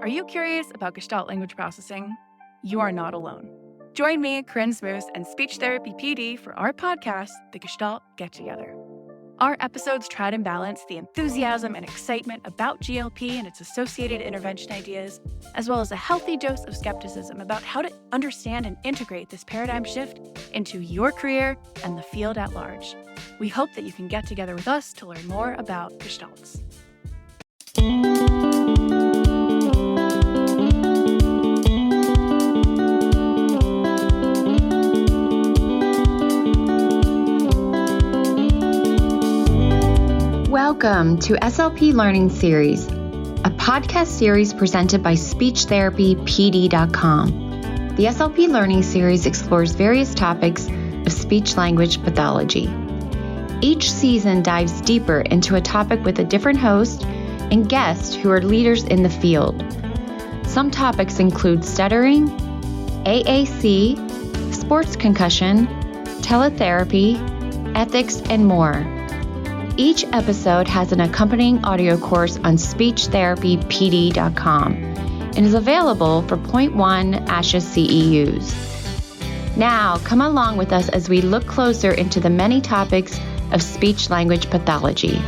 Are you curious about Gestalt language processing? You are not alone. Join me, Corinne Smoose, and speech therapy PD for our podcast, The Gestalt Get Together. Our episodes try to balance the enthusiasm and excitement about GLP and its associated intervention ideas, as well as a healthy dose of skepticism about how to understand and integrate this paradigm shift into your career and the field at large. We hope that you can get together with us to learn more about Gestalts. Welcome to SLP Learning Series, a podcast series presented by SpeechTherapyPD.com. The SLP Learning Series explores various topics of speech-language pathology. Each season dives deeper into a topic with a different host and guests who are leaders in the field. Some topics include stuttering, AAC, sports concussion, teletherapy, ethics, and more. Each episode has an accompanying audio course on SpeechTherapyPD.com and is available for 0.1 ASHA CEUs. Now, come along with us as we look closer into the many topics of speech-language pathology.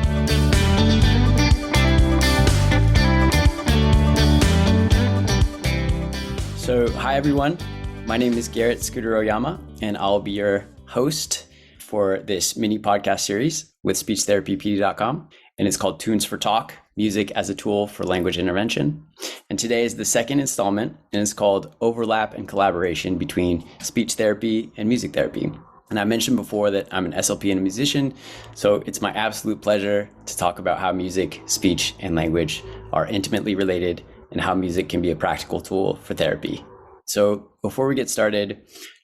So, hi everyone. My name is Garrett Scooter Oyama, and I'll be your host for this mini podcast series with SpeechTherapyPD.com, and it's called Tunes for Talk, Music as a Tool for Language Intervention. And today is the second installment, and it's called Overlap and Collaboration Between Speech Therapy and Music Therapy. And I mentioned before that I'm an SLP and a musician, so it's my absolute pleasure to talk about how music, speech, and language are intimately related and how music can be a practical tool for therapy. So before we get started,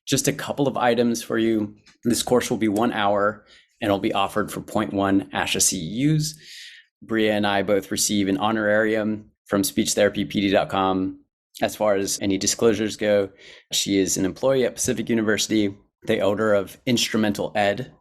just a couple of items for you. This course will be 1 hour and it'll be offered for 0.1 ASHA CEUs. Brea and I both receive an honorarium from SpeechTherapyPD.com. As far as any disclosures go, she is an employee at Pacific University, the owner of Instrumental Ed,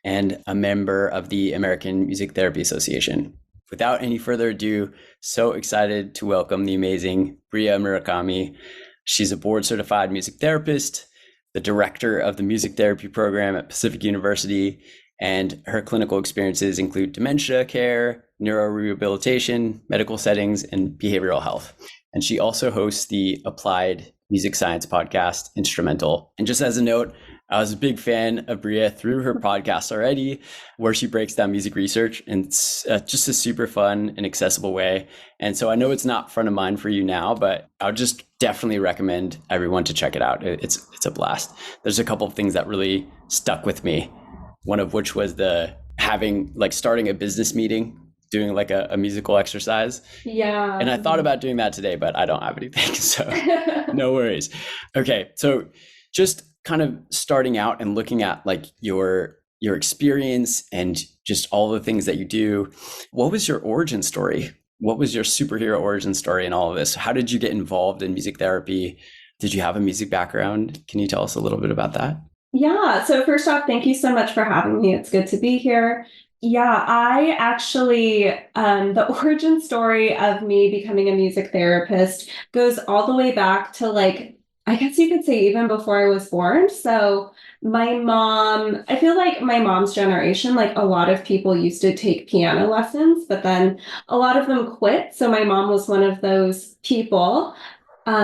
and a member of the American Music Therapy Association. Without any further ado, so excited to welcome the amazing Brea Murakami. She's a board certified music therapist, the director of the music therapy program at Pacific University, and her clinical experiences include dementia care, neurorehabilitation, medical settings, and behavioral health. And she also hosts the applied music science podcast, Instrumental. And just as a note, I was a big fan of Brea through her podcast already, where she breaks down music research, and it's just a super fun and accessible way. And so I know it's not front of mind for you now, but I would just definitely recommend everyone to check it out. It's a blast. There's a couple of things that really stuck with me. One of which was starting a business meeting, doing like a musical exercise. Yeah. And I thought about doing that today, but I don't have anything, so no worries. Okay, so just kind of starting out and looking at like your experience and just all the things that you do. What was your origin story? What was your superhero origin story in all of this? How did you get involved in music therapy? Did you have a music background? Can you tell us a little bit about that? Yeah. So first off, thank you so much for having me. It's good to be here. Yeah, I actually, the origin story of me becoming a music therapist goes all the way back to I guess you could say even before I was born. So my mom, I feel like my mom's generation, like a lot of people used to take piano lessons, but then a lot of them quit. So my mom was one of those people.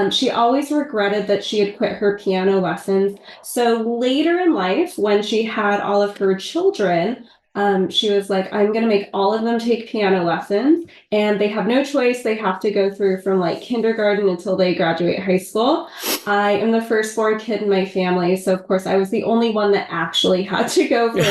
She always regretted that she had quit her piano lessons. So later in life, when she had all of her children, she was like, I'm going to make all of them take piano lessons, and they have no choice. They have to go through from like kindergarten until they graduate high school. I am the firstborn kid in my family. So of course I was the only one that actually had to go from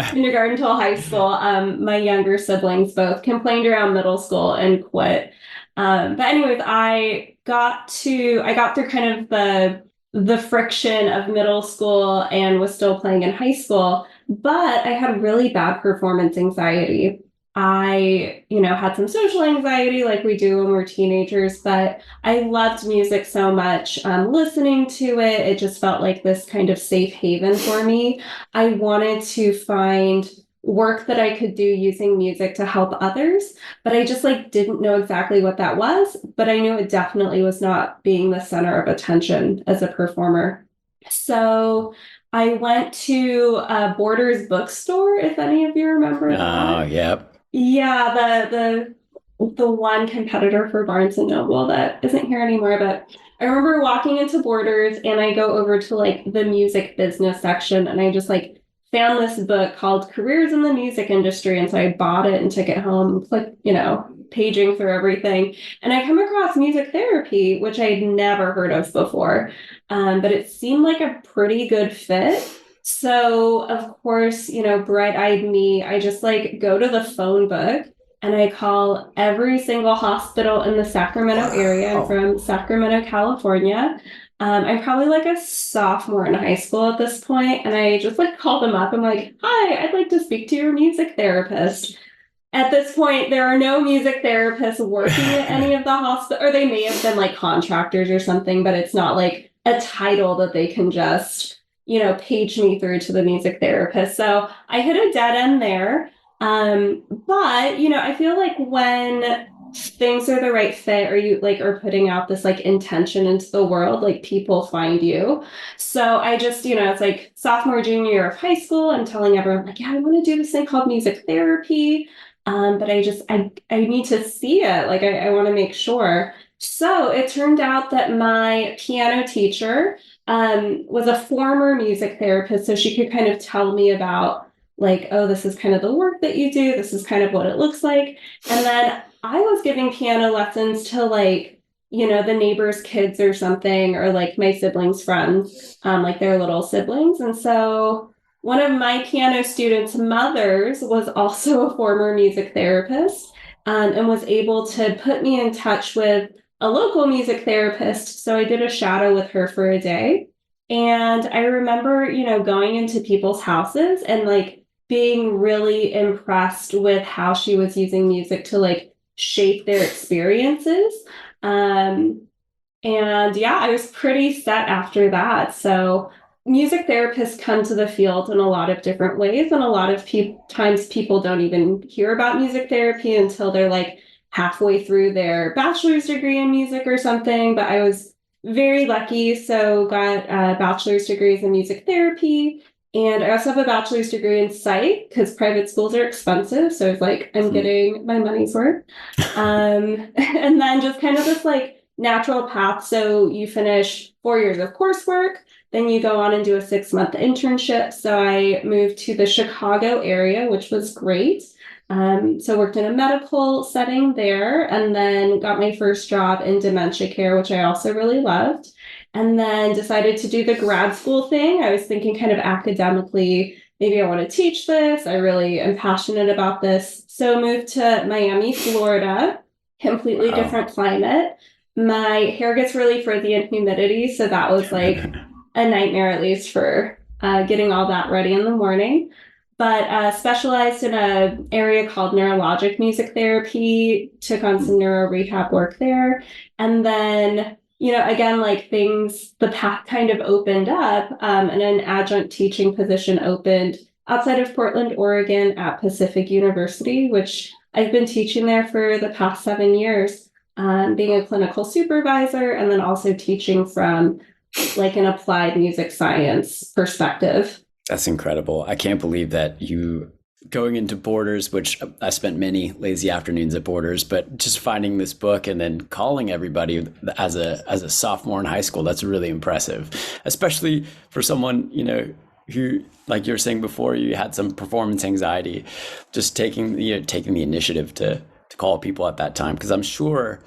kindergarten until high school. My younger siblings both complained around middle school and quit. But anyways, I got through kind of the friction of middle school and was still playing in high school, but I had really bad performance anxiety. I, had some social anxiety like we do when we're teenagers, but I loved music so much. Listening to it just felt like this kind of safe haven for me. I wanted to find work that I could do using music to help others, but I just like didn't know exactly what that was, but I knew it definitely was not being the center of attention as a performer. So I went to a Borders bookstore, if any of you remember Oh, that. yep. Yeah, the one competitor for Barnes and Noble that isn't here anymore, but I remember walking into Borders and I go over to like the music business section and I just like found this book called Careers in the Music Industry. And so I bought it and took it home, clicked, paging through everything. And I come across music therapy, which I'd never heard of before. But it seemed like a pretty good fit. So, of course, bright-eyed me, I just like go to the phone book and I call every single hospital in the Sacramento area. I'm from Sacramento, California. I'm probably like a sophomore in high school at this point, and I just like call them up. I'm like, "Hi, I'd like to speak to your music therapist." At this point, there are no music therapists working at any of the hospital, or they may have been like contractors or something, but it's not like a title that they can just, page me through to the music therapist. So I hit a dead end there. But I feel like when things are the right fit or you like are putting out this like intention into the world, like people find you. So I just, it's like sophomore, junior year of high school, I'm telling everyone like, yeah, I want to do this thing called music therapy. But I need to see it. Like I want to make sure. So it turned out that my piano teacher was a former music therapist. So she could kind of tell me about like, oh, this is kind of the work that you do. This is kind of what it looks like. And then I was giving piano lessons to like, the neighbors' kids or something, or like my siblings' friends, like their little siblings. And so one of my piano students' mothers was also a former music therapist, and was able to put me in touch with a local music therapist. So I did a shadow with her for a day. And I remember, going into people's houses and like being really impressed with how she was using music to like shape their experiences. Um, and yeah, I was pretty set after that. So music therapists come to the field in a lot of different ways. And a lot of times people don't even hear about music therapy until they're like halfway through their bachelor's degree in music or something. But I was very lucky. So got a bachelor's degrees in music therapy. And I also have a bachelor's degree in psych because private schools are expensive. So it's like I'm getting my money's worth. And then just kind of this like natural path. So you finish 4 years of coursework, then you go on and do a 6-month internship. So I moved to the Chicago area, which was great. So worked in a medical setting there, and then got my first job in dementia care, which I also really loved. And then decided to do the grad school thing. I was thinking kind of academically, maybe I want to teach this. I really am passionate about this. So moved to Miami, Florida, completely different climate. My hair gets really frizzy in humidity, so that was like a nightmare, at least for getting all that ready in the morning. But specialized in an area called neurologic music therapy, took on some neuro rehab work there. And then, again, like the path kind of opened up, and an adjunct teaching position opened outside of Portland, Oregon at Pacific University, which I've been teaching there for the past 7 years, being a clinical supervisor and then also teaching from like an applied music science perspective. That's incredible. I can't believe that you going into Borders, which I spent many lazy afternoons at Borders, but just finding this book and then calling everybody as a sophomore in high school, that's really impressive, especially for someone, who, like you were saying before, you had some performance anxiety, just taking the initiative to call people at that time. Because I'm sure,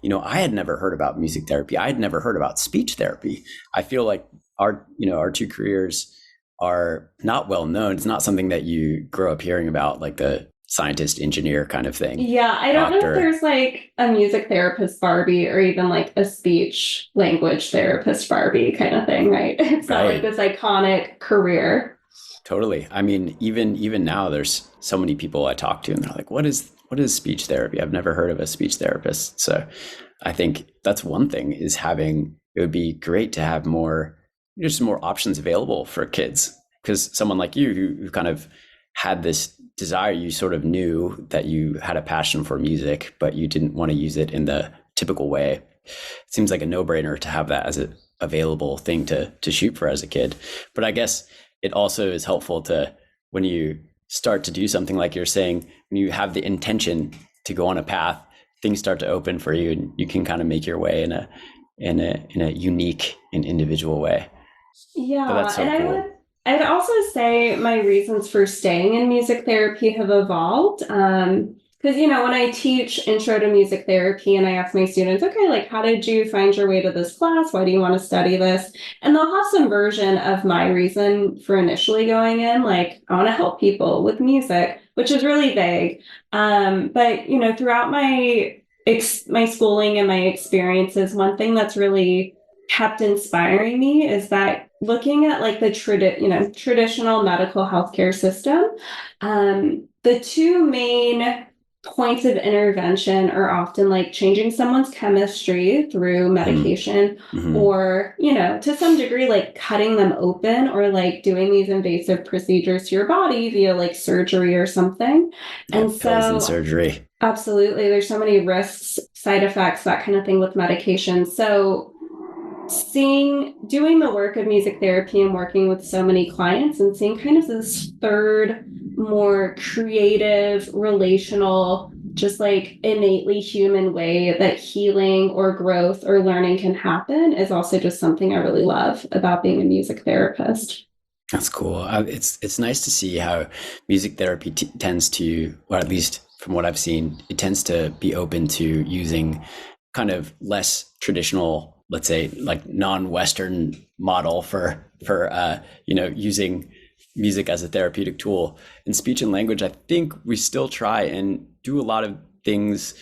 I had never heard about music therapy. I had never heard about speech therapy. I feel like our two careers are not well known. It's not something that you grow up hearing about, like the scientist, engineer kind of thing. Yeah, I don't know if there's like a music therapist Barbie or even like a speech language therapist Barbie kind of thing, right? It's not like this iconic career. Totally. I mean, even now, there's so many people I talk to, and they're like, "What is speech therapy? I've never heard of a speech therapist." So, I think that's one thing is having. It would be great to have more options available for kids, because someone like you who kind of had this desire. You sort of knew that you had a passion for music, but you didn't want to use it in the typical way. It seems like a no-brainer to have that as an available thing to shoot for as a kid. But I guess it also is helpful to, when you start to do something like you're saying, when you have the intention to go on a path, things start to open for you, and you can kind of make your way in a unique and individual way. Yeah, But that's so and cool. I'd also say my reasons for staying in music therapy have evolved. Because, when I teach intro to music therapy and I ask my students, okay, like, how did you find your way to this class? Why do you want to study this? And they'll have some version of my reason for initially going in, like, I want to help people with music, which is really vague. But, throughout my schooling and my experiences, one thing that's really kept inspiring me is that looking at like the traditional medical healthcare system, the two main points of intervention are often like changing someone's chemistry through medication, Mm-hmm. or to some degree like cutting them open, or like doing these invasive procedures to your body via like surgery or something. Yeah, And pills and so surgery. absolutely, there's so many risks, side effects, that kind of thing with medication. So doing the work of music therapy and working with so many clients and seeing kind of this third, more creative, relational, just like innately human way that healing or growth or learning can happen is also just something I really love about being a music therapist. That's cool. It's nice to see how music therapy tends to, or at least from what I've seen, it tends to be open to using kind of less traditional, let's say, like non-Western model for using music as a therapeutic tool. In speech and language, I think we still try and do a lot of things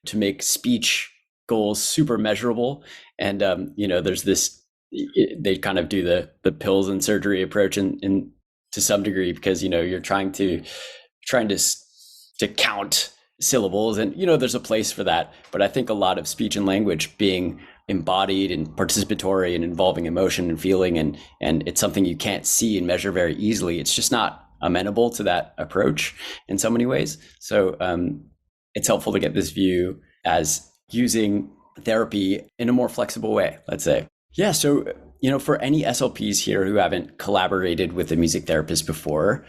to make speech goals super measurable. And there's this, they kind of do the pills and surgery approach in to some degree, because you're trying to count syllables, and there's a place for that. But I think a lot of speech and language being embodied and participatory and involving emotion and feeling, and it's something you can't see and measure very easily. It's just not amenable to that approach in so many ways. So it's helpful to get this view as using therapy in a more flexible way, let's say. Yeah. So, for any SLPs here who haven't collaborated with a music therapist before,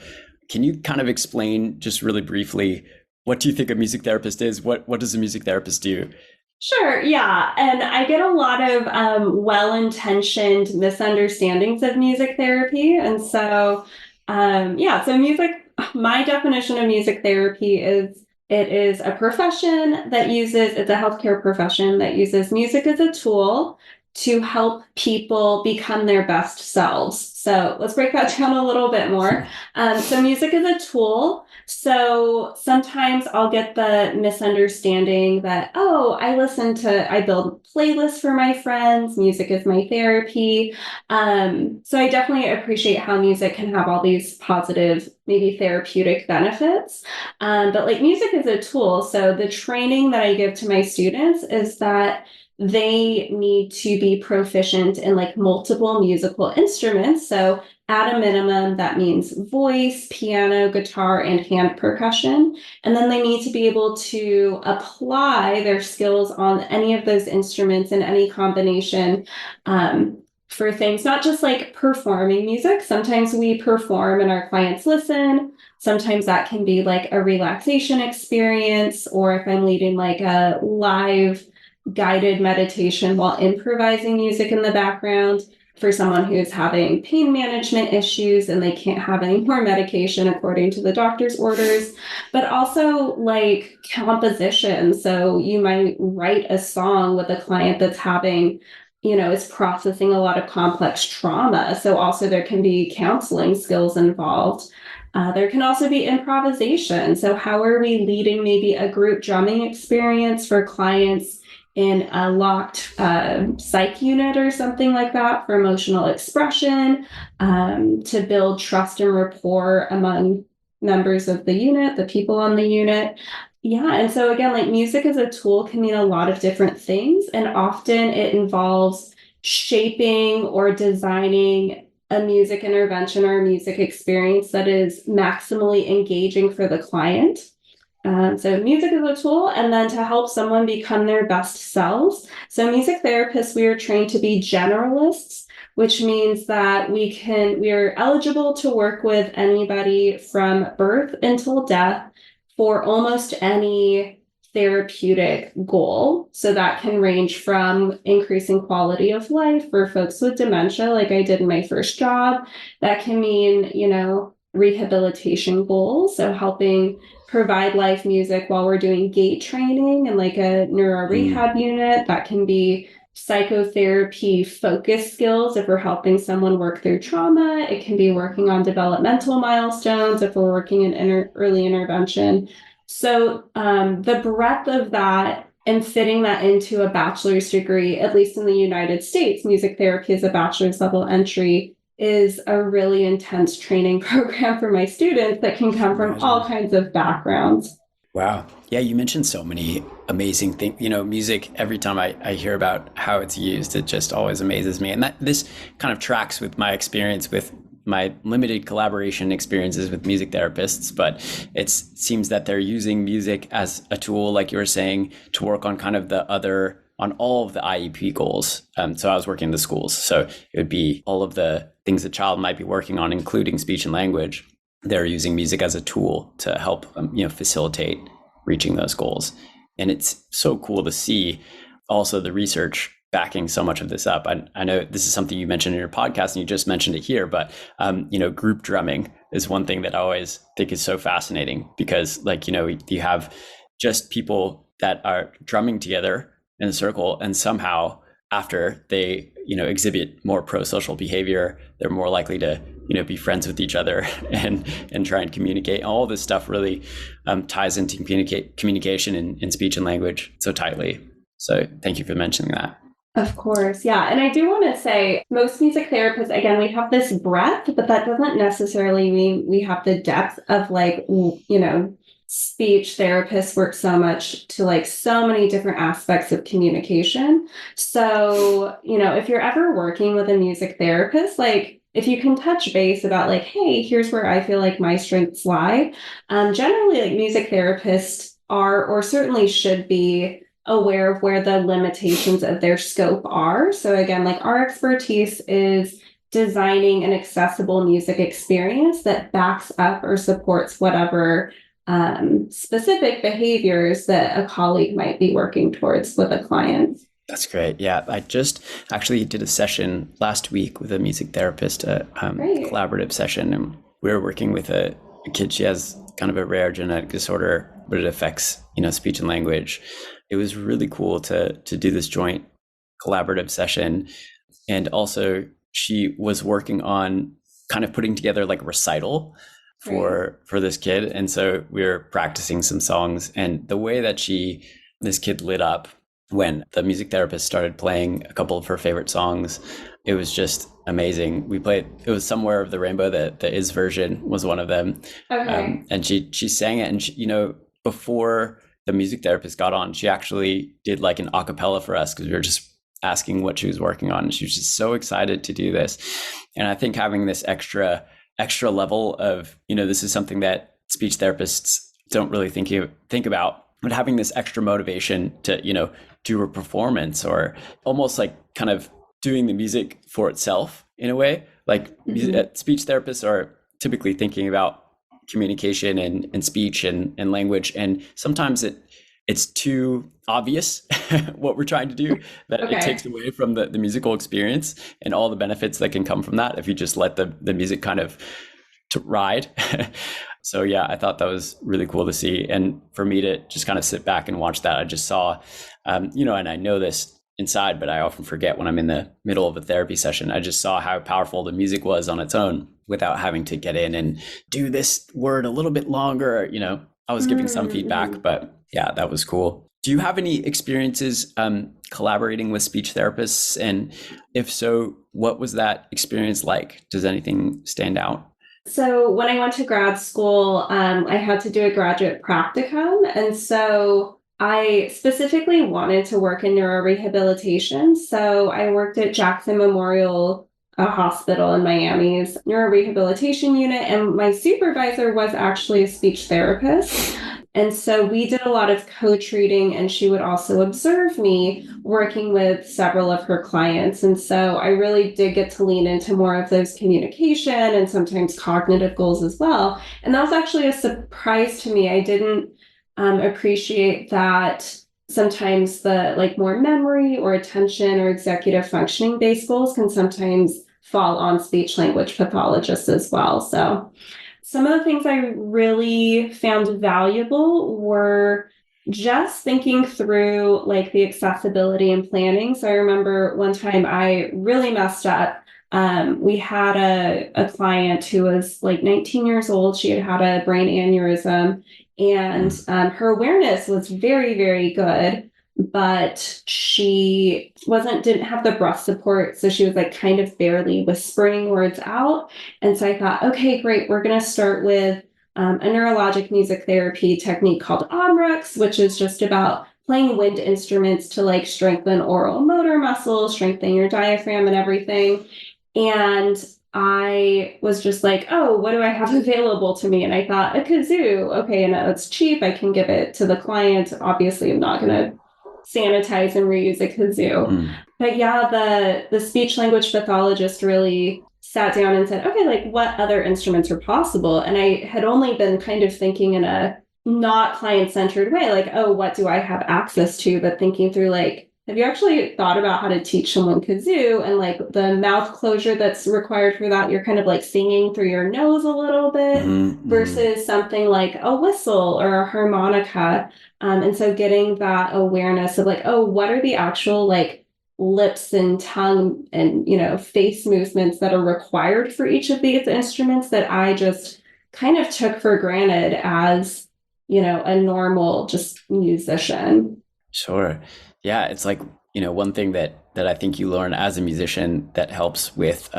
can you kind of explain just really briefly, what do you think a music therapist is? What does a music therapist do? Sure, yeah. And I get a lot of well-intentioned misunderstandings of music therapy. And so, my definition of music therapy is it is a profession it's a healthcare profession that uses music as a tool to help people become their best selves. So let's break that down a little bit more. So music is a tool. So sometimes I'll get the misunderstanding that, I build playlists for my friends. Music is my therapy. So I definitely appreciate how music can have all these positive, maybe therapeutic benefits. But like music is a tool. So the training that I give to my students is that they need to be proficient in like multiple musical instruments. So at a minimum, that means voice, piano, guitar, and hand percussion. And then they need to be able to apply their skills on any of those instruments in any combination, for things, not just like performing music. Sometimes we perform and our clients listen. Sometimes that can be like a relaxation experience, or if I'm leading like a live guided meditation while improvising music in the background for someone who's having pain management issues and they can't have any more medication according to the doctor's orders, but also like composition. So you might write a song with a client that's having, is processing a lot of complex trauma. So also there can be counseling skills involved. There can also be improvisation. So how are we leading maybe a group drumming experience for clients in a locked psych unit or something like that for emotional expression, to build trust and rapport among members of the unit, the people on the unit. Yeah, and so again, like music as a tool can mean a lot of different things, and often it involves shaping or designing a music intervention or a music experience that is maximally engaging for the client. So music is a tool, and then to help someone become their best selves. So music therapists, we are trained to be generalists, which means that we are eligible to work with anybody from birth until death for almost any therapeutic goal. So that can range from increasing quality of life for folks with dementia, like I did in my first job. That can mean, rehabilitation goals. So helping provide life music while we're doing gait training and like a neuro rehab unit. That can be psychotherapy focus skills if we're helping someone work through trauma. It can be working on developmental milestones if we're working in early intervention. So the breadth of that and fitting that into a bachelor's degree, at least in the United States, music therapy is a bachelor's level entry, is a really intense training program for my students that can come from all kinds of backgrounds. Wow. Yeah, you mentioned so many amazing things. Music, every time I hear about how it's used, it just always amazes me. And this kind of tracks with my experience with my limited collaboration experiences with music therapists, but it seems that they're using music as a tool, like you were saying, to work on kind of on all of the IEP goals. So I was working in the schools. So it would be all of the things a child might be working on, including speech and language. They're using music as a tool to help facilitate reaching those goals. And it's so cool to see also the research backing so much of this up. I know this is something you mentioned in your podcast and you just mentioned it here, but group drumming is one thing that I always think is so fascinating because you have just people that are drumming together in a circle, and somehow after they exhibit more pro-social behavior, they're more likely to be friends with each other and try and communicate. All this stuff really ties into communication in speech and language so tightly. So thank you for mentioning that. Of course. Yeah. And I do want to say most music therapists, again, we have this breadth, but that doesn't necessarily mean we have the depth of speech therapists work so much to so many different aspects of communication. So, if you're ever working with a music therapist, if you can touch base about hey, here's where I feel like my strengths lie. Generally, music therapists are, or certainly should be, aware of where the limitations of their scope are. So again, our expertise is designing an accessible music experience that backs up or supports whatever specific behaviors that a colleague might be working towards with a client. That's great. Yeah, I just actually did a session last week with a music therapist, a collaborative session, and we were working with a kid. She has kind of a rare genetic disorder, but it affects, speech and language. It was really cool to do this joint collaborative session. And also she was working on kind of putting together a recital for this kid. And so we were practicing some songs, and the way that this kid lit up when the music therapist started playing a couple of her favorite songs, it was just amazing. It was Somewhere of the Rainbow, the Is version was one of them. Okay. And she sang it, and before the music therapist got on, she actually did an a cappella for us because we were just asking what she was working on. And she was just so excited to do this. And I think having this extra level of, this is something that speech therapists don't really think about, but having this extra motivation to, do a performance, or almost kind of doing the music for itself in a way. Speech therapists are typically thinking about communication and speech and language. And sometimes it's too obvious what we're trying to do that It takes away from the musical experience and all the benefits that can come from that if you just let the music kind of to ride. So yeah, I thought that was really cool to see. And for me to just kind of sit back and watch that, I just saw, and I know this inside, but I often forget when I'm in the middle of a therapy session. I just saw how powerful the music was on its own without having to get in and do this word a little bit longer. I was giving some feedback, but yeah, that was cool. Do you have any experiences collaborating with speech therapists? And if so, what was that experience like? Does anything stand out? So when I went to grad school, I had to do a graduate practicum. And so I specifically wanted to work in neurorehabilitation. So I worked at Jackson Memorial a hospital in Miami's neurorehabilitation unit, and my supervisor was actually a speech therapist. And so we did a lot of co-treating, and she would also observe me working with several of her clients. And so I really did get to lean into more of those communication and sometimes cognitive goals as well. And that was actually a surprise to me. I didn't appreciate that sometimes the like more memory or attention or executive functioning based goals can sometimes fall on speech language pathologists as well. So some of the things I really found valuable were just thinking through like the accessibility and planning. So I remember one time I really messed up. We had a client who was like 19 years old. She had had a brain aneurysm, and her awareness was very, very good, but she didn't have the breath support. So she was like kind of barely whispering words out. And so I thought, okay, great. We're going to start with a neurologic music therapy technique called OMRUX, which is just about playing wind instruments to like strengthen oral motor muscles, strengthen your diaphragm and everything. And I was just like, oh, what do I have available to me? And I thought, a kazoo. Okay, and it's cheap. I can give it to the client. Obviously, I'm not going to sanitize and reuse a kazoo. But yeah, the speech language pathologist really sat down and said, okay, like what other instruments are possible? And I had only been kind of thinking in a not client-centered way, like, oh, what do I have access to? But thinking through like, have you actually thought about how to teach someone kazoo and like the mouth closure that's required for that? You're kind of like singing through your nose a little bit versus something like a whistle or a harmonica. And so getting that awareness of like, oh, what are the actual like lips and tongue and, face movements that are required for each of these instruments that I just kind of took for granted as, a normal just musician. Sure. Yeah, it's like, one thing that I think you learn as a musician that helps with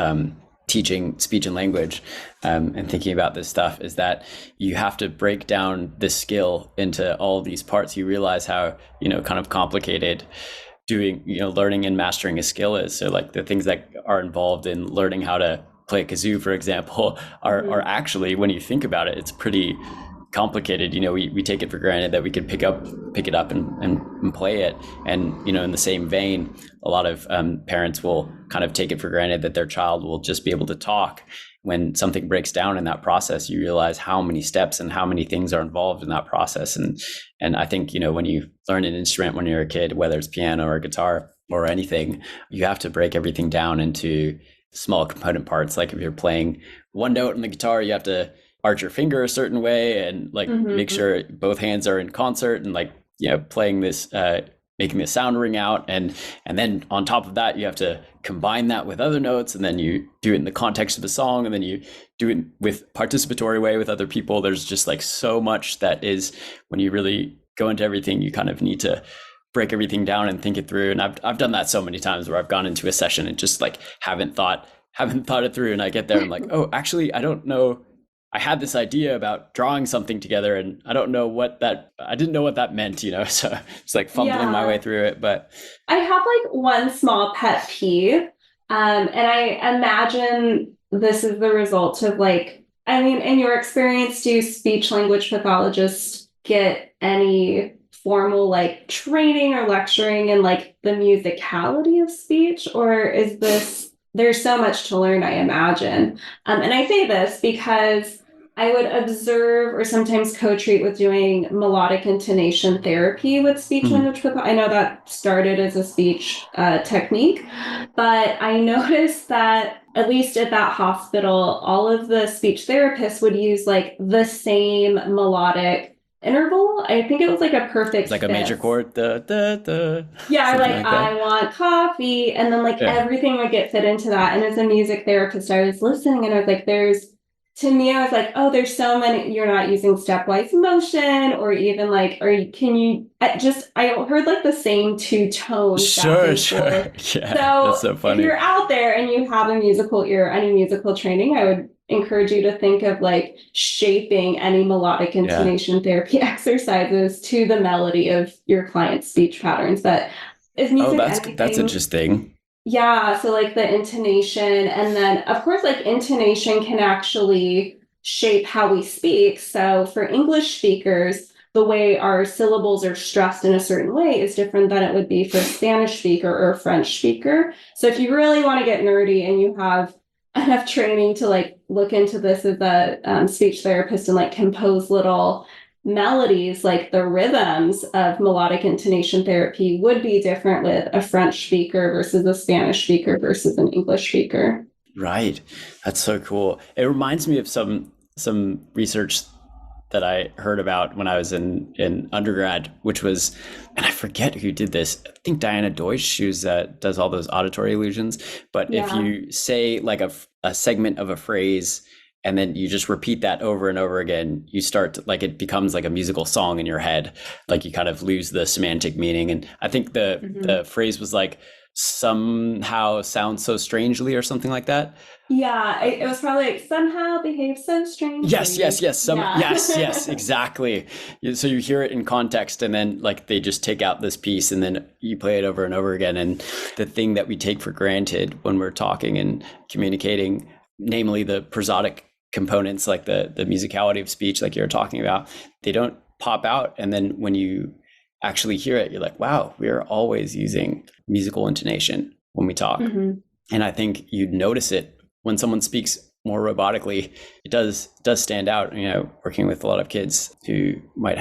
teaching speech and language and thinking about this stuff is that you have to break down the skill into all of these parts. You realize how, kind of complicated doing, learning and mastering a skill is. So like the things that are involved in learning how to play kazoo, for example, are actually, when you think about it, it's pretty complicated. We take it for granted that we could pick it up and play it. And, in the same vein, a lot of parents will kind of take it for granted that their child will just be able to talk. When something breaks down in that process, you realize how many steps and how many things are involved in that process. And I think, when you learn an instrument when you're a kid, whether it's piano or guitar or anything, you have to break everything down into small component parts. Like if you're playing one note on the guitar, you have to arch your finger a certain way and like make sure both hands are in concert and like, playing this, making the sound ring out. And then on top of that, you have to combine that with other notes, and then you do it in the context of the song, and then you do it with participatory way with other people. There's just like so much that is, when you really go into everything, you kind of need to break everything down and think it through. And I've done that so many times where I've gone into a session and just like haven't thought it through. And I get there and I'm like, oh, actually, I don't know. I had this idea about drawing something together and I didn't know what that meant, so it's like fumbling my way through it. But I have like one small pet peeve. And I imagine this is the result of like, I mean, in your experience, do speech language pathologists get any formal like training or lecturing in like the musicality of speech, or is there's so much to learn, I imagine. And I say this because I would observe or sometimes co-treat with doing melodic intonation therapy with speech language pathology. I know that started as a speech technique, but I noticed that at least at that hospital, all of the speech therapists would use like the same melodic interval. I think it was like a perfect it's like a major chord. Yeah, like I want coffee. And then like everything would get fit into that. And as a music therapist, I was listening and I was like, to me, I was like, oh, there's so many, you're not using stepwise motion or even like, I heard like the same two tones. Sure. Yeah, so that's so funny. If you're out there and you have a musical ear, any musical training, I would encourage you to think of like shaping any melodic intonation therapy exercises to the melody of your client's speech patterns. That is music. That's interesting. Yeah, so like the intonation, and then of course, like intonation can actually shape how we speak. So for English speakers, the way our syllables are stressed in a certain way is different than it would be for a Spanish speaker or a French speaker. So if you really want to get nerdy and you have enough training to like look into this as a speech therapist and like compose little melodies, like the rhythms of melodic intonation therapy would be different with a French speaker versus a Spanish speaker versus an English speaker. Right. That's so cool. It reminds me of some research that I heard about when I was in undergrad, which was, and I forget who did this. I think Diana Deutsch, who's does all those auditory illusions. But if Yeah. you say like a segment of a phrase and then you just repeat that over and over again, you start to, like, it becomes like a musical song in your head. Like you kind of lose the semantic meaning. And I think the phrase was like, somehow sounds so strangely or something like that. Yeah, it was probably like somehow behave so strangely. Yes, yes, yes. Yeah. Yes, exactly. So you hear it in context, and then like they just take out this piece, and then you play it over and over again. And the thing that we take for granted when we're talking and communicating, namely the prosodic components, like the musicality of speech, like you're talking about, they don't pop out. And then when you actually hear it, you're like, wow, we are always using musical intonation when we talk. Mhm. And I think you'd notice it when someone speaks more robotically. It does stand out. You know, working with a lot of kids who might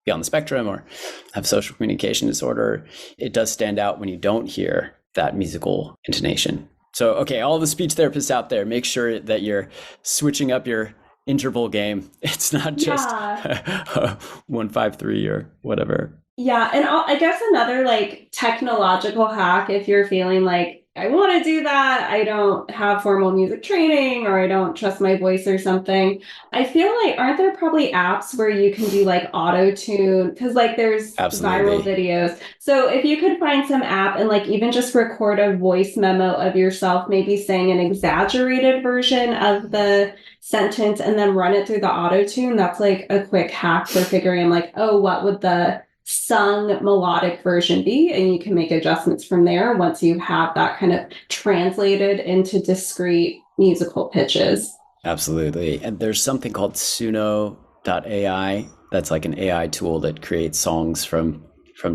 be on the spectrum or have social communication disorder, it does stand out when you don't hear that musical intonation. So, okay, all the speech therapists out there, make sure that you're switching up your interval game. It's not just Yeah. 153 or whatever. Yeah, and I guess another like technological hack, if you're feeling like I want to do that, I don't have formal music training or I don't trust my voice or something. I feel like aren't there probably apps where you can do like auto tune? Because like there's viral Absolutely. videos. So if you could find some app and like even just record a voice memo of yourself, maybe saying an exaggerated version of the sentence and then run it through the auto tune, that's like a quick hack for figuring like, oh, what would the sung melodic version be, and you can make adjustments from there once you have that kind of translated into discrete musical pitches. Absolutely. And there's something called Suno.ai that's like an AI tool that creates songs from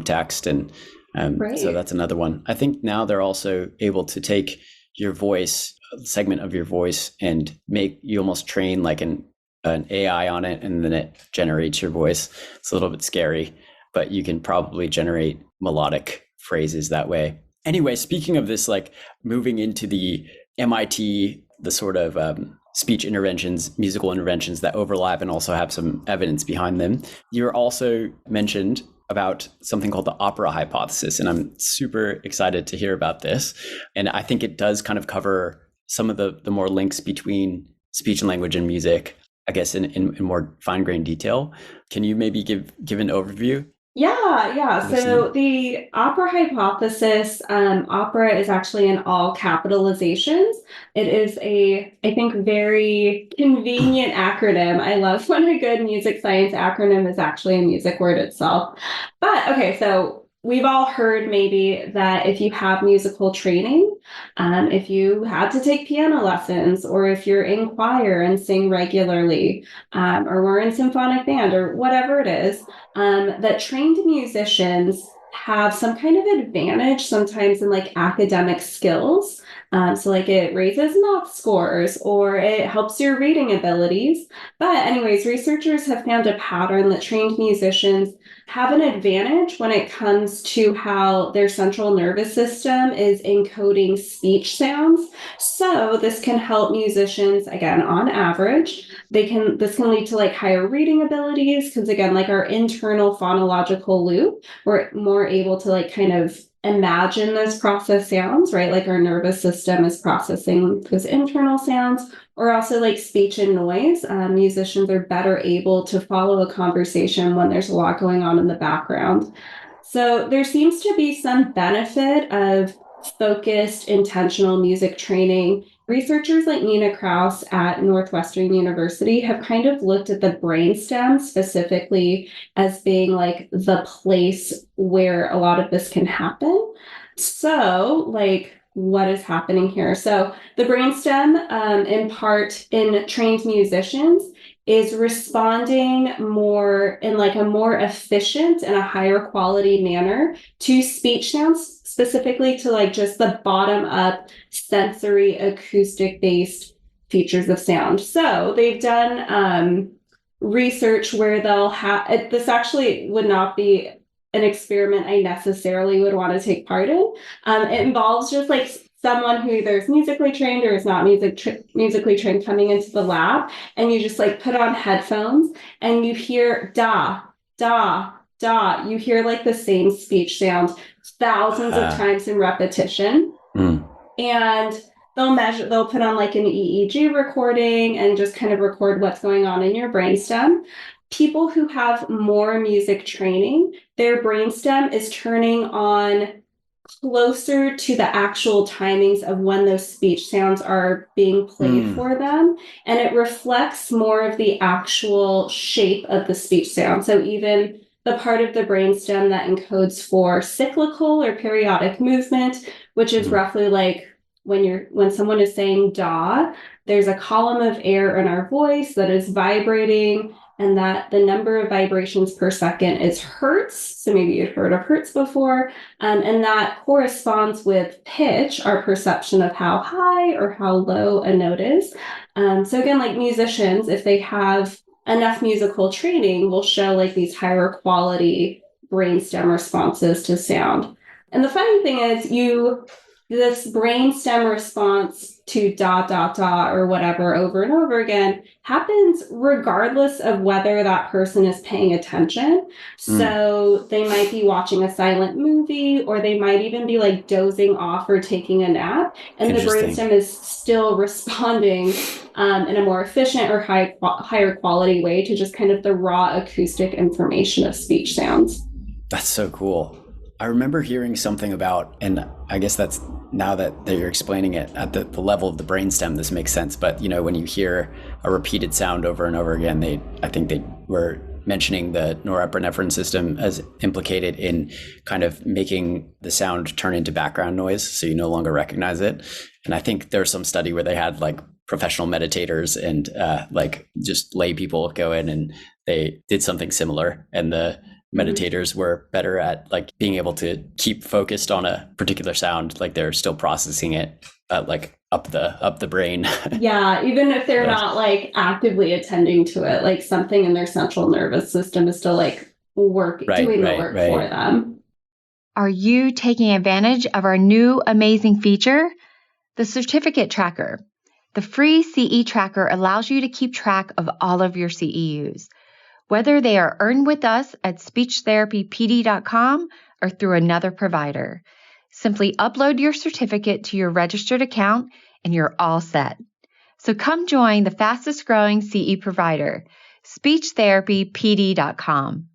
text. And so that's another one. I think now they're also able to take your voice, a segment of your voice, and make you almost train like an AI on it, and then it generates your voice. It's a little bit scary, but you can probably generate melodic phrases that way. Anyway, speaking of this, like moving into the MIT, the sort of speech interventions, musical interventions that overlap and also have some evidence behind them. You're also mentioned about something called the opera hypothesis, and I'm super excited to hear about this. And I think it does kind of cover some of the more links between speech and language and music, I guess, in more fine-grained detail. Can you maybe give an overview? Yeah. So the opera hypothesis, opera is actually in all capitalizations. It is I think, very convenient acronym. I love when a good music science acronym is actually a music word itself. But okay, so we've all heard maybe that if you have musical training, if you had to take piano lessons, or if you're in choir and sing regularly, or we're in symphonic band, or whatever it is, that trained musicians have some kind of advantage sometimes in like academic skills. So like it raises math scores or it helps your reading abilities. But anyways, researchers have found a pattern that trained musicians have an advantage when it comes to how their central nervous system is encoding speech sounds. So this can help musicians, again, on average, this can lead to like higher reading abilities because again, like our internal phonological loop, we're more able to like kind of imagine those process sounds, right? Like our nervous system is processing those internal sounds, or also like speech and noise. Musicians are better able to follow a conversation when there's a lot going on in the background. So there seems to be some benefit of focused, intentional music training. Researchers like Nina Kraus at Northwestern University have kind of looked at the brainstem specifically as being like the place where a lot of this can happen. So, like, what is happening here. So the brainstem, in part in trained musicians, is responding more in like a more efficient and a higher quality manner to speech sounds, specifically to like just the bottom up sensory acoustic based features of sound. So they've done research where they'll have this actually would not be an experiment I necessarily would want to take part in. It involves just like someone who either is musically trained or is not musically trained coming into the lab, and you just like put on headphones and you hear da, da, da. You hear like the same speech sound thousands of times in repetition. And they'll put on like an EEG recording and just kind of record what's going on in your brainstem. People who have more music training, their brainstem is turning on closer to the actual timings of when those speech sounds are being played for them. And it reflects more of the actual shape of the speech sound. So even the part of the brainstem that encodes for cyclical or periodic movement, which is roughly like when someone is saying da, there's a column of air in our voice that is vibrating, and that the number of vibrations per second is hertz. So maybe you've heard of hertz before. And that corresponds with pitch, our perception of how high or how low a note is. So again, like musicians, if they have enough musical training, will show like these higher quality brainstem responses to sound. And the funny thing is this brainstem response to da, da, da, or whatever over and over again happens regardless of whether that person is paying attention. So they might be watching a silent movie, or they might even be like dozing off or taking a nap. And the brainstem is still responding in a more efficient or higher quality way to just kind of the raw acoustic information of speech sounds. That's so cool. I remember hearing something about, and I guess that's now that you're explaining it at the level of the brainstem, this makes sense. But when you hear a repeated sound over and over again, I think they were mentioning the norepinephrine system as implicated in kind of making the sound turn into background noise, so you no longer recognize it. And I think there's some study where they had like professional meditators and like just lay people go in and they did something similar, and the meditators were better at like being able to keep focused on a particular sound, like they're still processing it like up the brain. Yeah, even if they're not like actively attending to it, like something in their central nervous system is still like doing the work for them. Are you taking advantage of our new amazing feature, the certificate tracker? The free CE tracker allows you to keep track of all of your CEUs, whether they are earned with us at speechtherapypd.com or through another provider. Simply upload your certificate to your registered account and you're all set. So come join the fastest growing CE provider, speechtherapypd.com.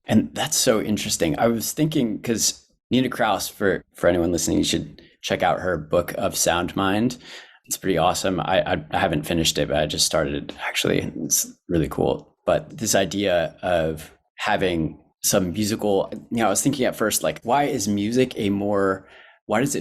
And that's so interesting. I was thinking, because Nina Kraus, for anyone listening, you should check out her book of Sound Mind. It's pretty awesome. I haven't finished it, but I just started it actually. It's really cool. But this idea of having some musical, I was thinking at first, like, why does it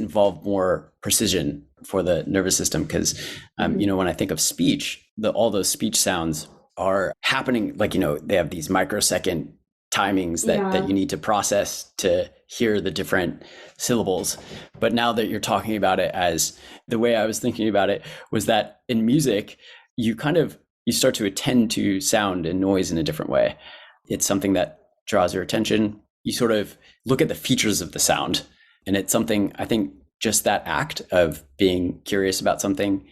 involve more precision for the nervous system? Because, when I think of speech, all those speech sounds are happening, like, they have these microsecond timings that you need to process to hear the different syllables. But now that you're talking about it, as the way I was thinking about it was that in music, you start to attend to sound and noise in a different way. It's something that draws your attention. You sort of look at the features of the sound. And it's something, I think, just that act of being curious about something.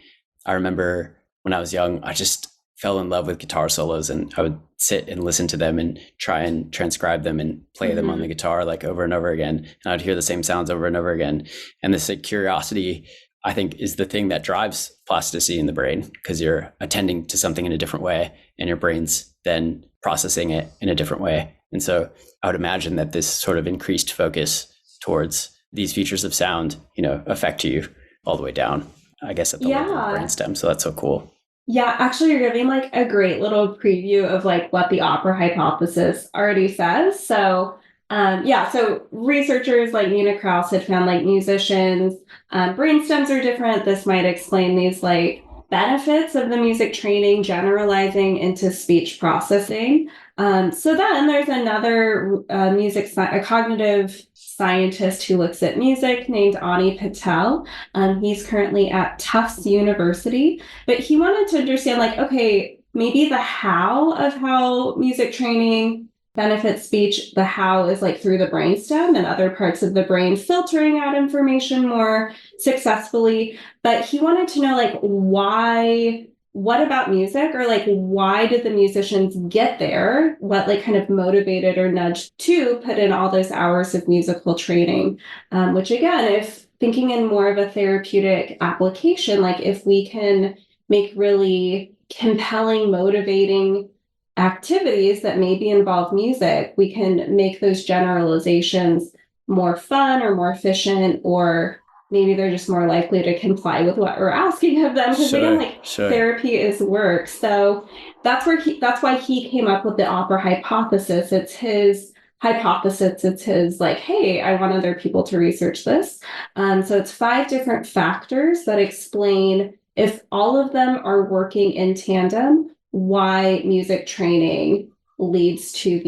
I remember when I was young, I just fell in love with guitar solos, and I would sit and listen to them and try and transcribe them and play them on the guitar like over and over again. And I'd hear the same sounds over and over again. And this curiosity, I think, is the thing that drives plasticity in the brain, because you're attending to something in a different way and your brain's then processing it in a different way. And so I would imagine that this sort of increased focus towards these features of sound, affect you all the way down, I guess, at the level of the brainstem. So that's so cool. Yeah, actually, you're giving like a great little preview of like what the opera hypothesis already says. So So researchers like Nina Kraus had found like musicians, brainstems are different. This might explain these like benefits of the music training generalizing into speech processing. So then there's another a cognitive scientist who looks at music named Ani Patel. He's currently at Tufts University, but he wanted to understand like, okay, maybe the how of how music training benefits speech. The how is like through the brainstem and other parts of the brain filtering out information more successfully. But he wanted to know like why, what about music, or like why did the musicians get there? What like kind of motivated or nudged to put in all those hours of musical training? Which again, if thinking in more of a therapeutic application, like if we can make really compelling, motivating activities that maybe involve music, we can make those generalizations more fun or more efficient, or maybe they're just more likely to comply with what we're asking of them. Because again, like therapy is work. So that's why he came up with the opera hypothesis. It's his hypothesis. It's his like, hey, I want other people to research this. So it's 5 different factors that explain, if all of them are working in tandem, why music training leads to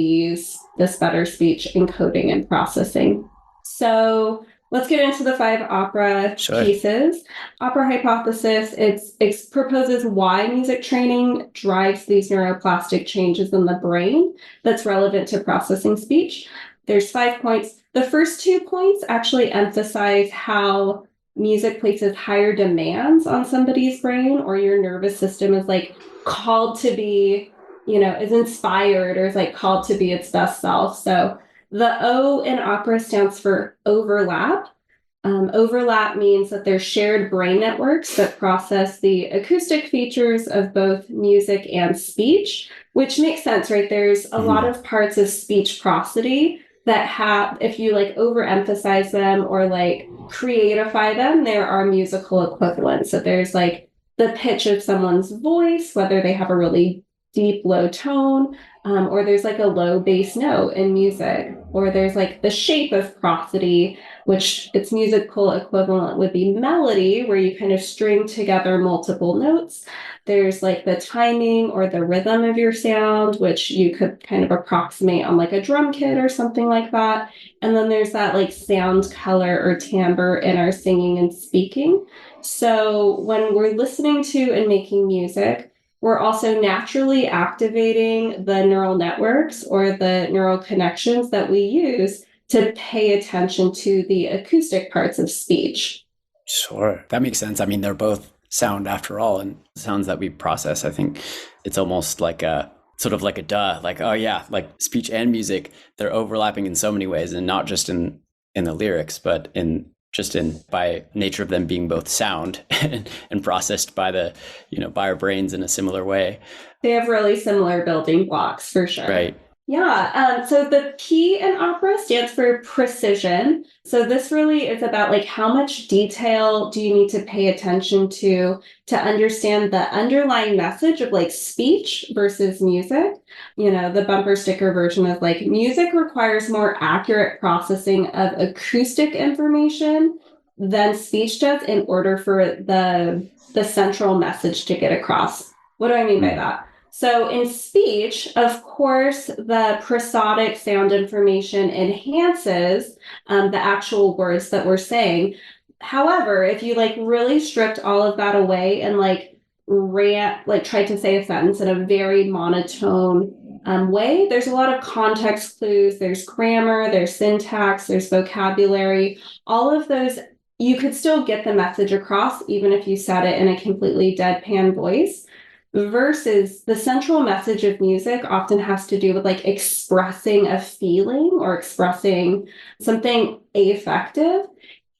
this better speech encoding and processing. So let's get into the 5 opera pieces. Opera hypothesis, it proposes why music training drives these neuroplastic changes in the brain that's relevant to processing speech. There's 5 points. The first 2 points actually emphasize how music places higher demands on somebody's brain, or your nervous system is like called to be, is inspired, or is like called to be its best self. So the O in opera stands for overlap. Overlap means that there's shared brain networks that process the acoustic features of both music and speech, which makes sense, right? There's a lot of parts of speech prosody that have, if you like overemphasize them or like creatify them, there are musical equivalents. So there's like the pitch of someone's voice, whether they have a really deep, low tone, or there's like a low bass note in music, or there's like the shape of prosody, which its musical equivalent would be melody, where you kind of string together multiple notes. There's like the timing or the rhythm of your sound, which you could kind of approximate on like a drum kit or something like that. And then there's that like sound color or timbre in our singing and speaking. So when we're listening to and making music, we're also naturally activating the neural networks or the neural connections that we use to pay attention to the acoustic parts of speech. Sure. That makes sense. I mean, they're both sound after all, and sounds that we process. I think it's almost like a sort of like a duh, like, oh yeah, like speech and music, they're overlapping in so many ways, and not just in the lyrics, but by nature of them being both sound and processed by by our brains in a similar way. They have really similar building blocks for sure. Right. Yeah. So the P in opera stands for precision. So this really is about like how much detail do you need to pay attention to understand the underlying message of like speech versus music. The bumper sticker version is like, music requires more accurate processing of acoustic information than speech does in order for the central message to get across. What do I mean by that? So in speech, of course, the prosodic sound information enhances the actual words that we're saying. However, if you like really stripped all of that away and tried to say a sentence in a very monotone way, there's a lot of context clues, there's grammar, there's syntax, there's vocabulary, all of those. You could still get the message across even if you said it in a completely deadpan voice. Versus the central message of music often has to do with like expressing a feeling or expressing something affective.